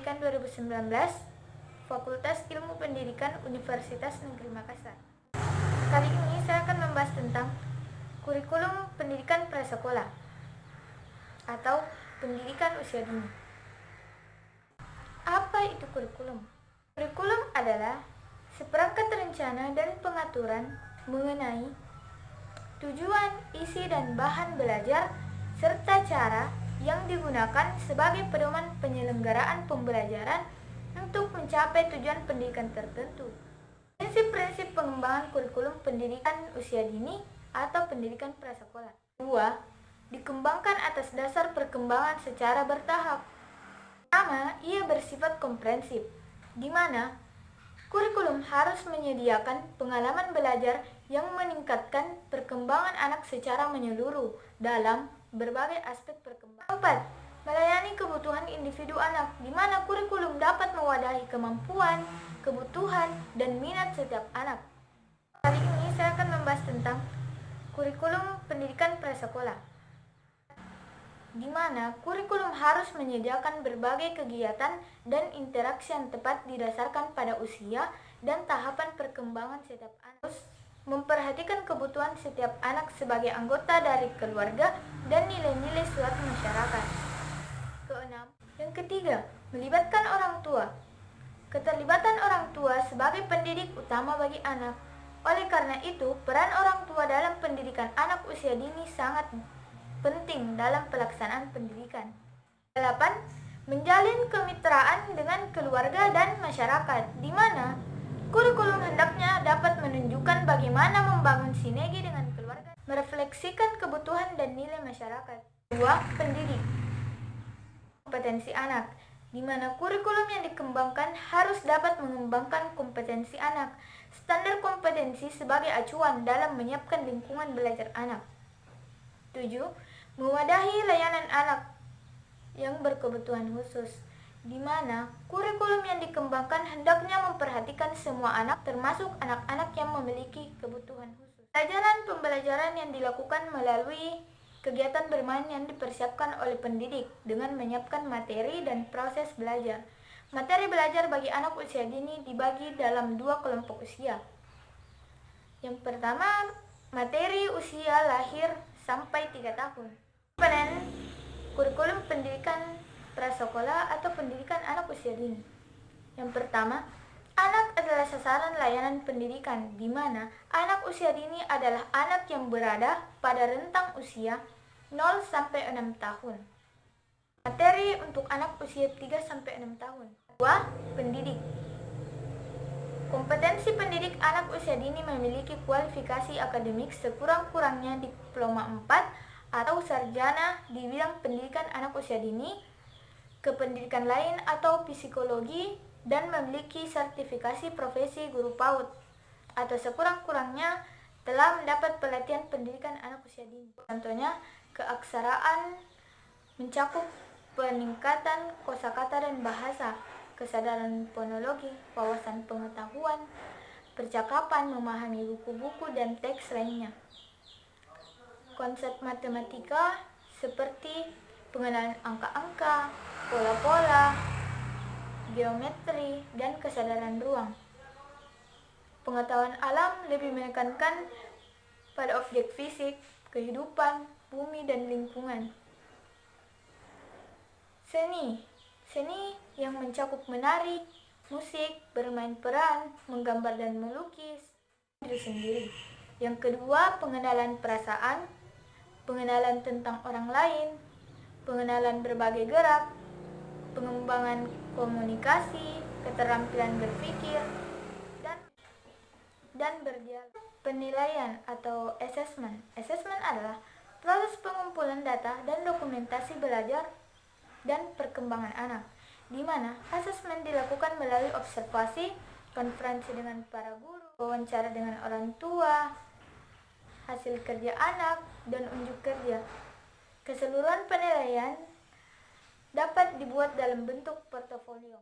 Pendidikan 2019, Fakultas Ilmu Pendidikan Universitas Negeri Makassar. Kali ini saya akan membahas tentang kurikulum pendidikan prasekolah atau pendidikan usia dini. Apa itu kurikulum? Kurikulum adalah seperangkat rencana dan pengaturan mengenai tujuan, isi, dan bahan belajar serta cara yang digunakan sebagai pedoman penyelenggaraan pembelajaran untuk mencapai tujuan pendidikan tertentu. Prinsip-prinsip pengembangan kurikulum pendidikan usia dini atau pendidikan prasekolah. 2. Dikembangkan atas dasar perkembangan secara bertahap. Pertama, ia bersifat komprehensif, di mana kurikulum harus menyediakan pengalaman belajar yang meningkatkan perkembangan anak secara menyeluruh dalam berbagai aspek perkembangan. 4. Melayani kebutuhan individu anak, di mana kurikulum dapat mewadahi kemampuan, kebutuhan, dan minat setiap anak. Kali ini saya akan membahas tentang kurikulum pendidikan prasekolah, di mana kurikulum harus menyediakan berbagai kegiatan dan interaksi yang tepat didasarkan pada usia dan tahapan perkembangan setiap anak. Memperhatikan kebutuhan setiap anak sebagai anggota dari keluarga dan nilai-nilai suatu masyarakat. Yang ketiga, melibatkan orang tua. Keterlibatan orang tua sebagai pendidik utama bagi anak. Oleh karena itu, peran orang tua dalam pendidikan anak usia dini sangat penting dalam pelaksanaan pendidikan. 8. Menjalin kemitraan dengan keluarga dan masyarakat, di mana kurikulum hendaknya dapat menunjukkan bagaimana membangun sinergi dengan keluarga, merefleksikan kebutuhan dan nilai masyarakat. 2. Pendidik kompetensi anak, di mana kurikulum yang dikembangkan harus dapat mengembangkan kompetensi anak, standar kompetensi sebagai acuan dalam menyiapkan lingkungan belajar anak. 7. Mewadahi layanan anak yang berkebutuhan khusus, di mana kurikulum yang dikembangkan hendaknya memperhatikan semua anak termasuk anak-anak yang memiliki kebutuhan khusus. Pembelajaran yang dilakukan melalui kegiatan bermain yang dipersiapkan oleh pendidik dengan menyiapkan materi dan proses belajar. Materi belajar bagi anak usia dini dibagi dalam 2 kelompok usia. Yang pertama, materi usia lahir sampai 3 tahun. Komponen kurikulum pendidikan prasekolah atau pendidikan anak usia dini. Yang pertama, anak adalah sasaran layanan pendidikan, di mana anak usia dini adalah anak yang berada pada rentang usia 0 sampai 6 tahun. Materi untuk anak usia 3 sampai 6 tahun. 2. Pendidik. Kompetensi pendidik anak usia dini memiliki kualifikasi akademik sekurang-kurangnya diploma 4 atau sarjana di bidang pendidikan anak usia dini, kependidikan lain atau psikologi, dan memiliki sertifikasi profesi guru PAUD atau sekurang-kurangnya telah mendapat pelatihan pendidikan anak usia dini. Contohnya, keaksaraan mencakup peningkatan kosakata dan bahasa, kesadaran fonologi, wawasan pengetahuan, percakapan, memahami buku-buku dan teks lainnya. Konsep matematika seperti pengenalan angka-angka, pola-pola, geometri, dan kesadaran ruang. Pengetahuan alam lebih menekankan pada objek fisik, kehidupan, bumi, dan lingkungan. Seni yang mencakup menari, musik, bermain peran, menggambar dan melukis diri sendiri. Yang kedua, pengenalan perasaan, pengenalan tentang orang lain, pengenalan berbagai gerak, pengembangan komunikasi, keterampilan berpikir, dan berdialog. Penilaian atau assessment. Assessment adalah proses pengumpulan data dan dokumentasi belajar dan perkembangan anak, di mana asesmen dilakukan melalui observasi, konferensi dengan para guru, wawancara dengan orang tua, hasil kerja anak, dan unjuk kerja. Keseluruhan penilaian dapat dibuat dalam bentuk portofolio.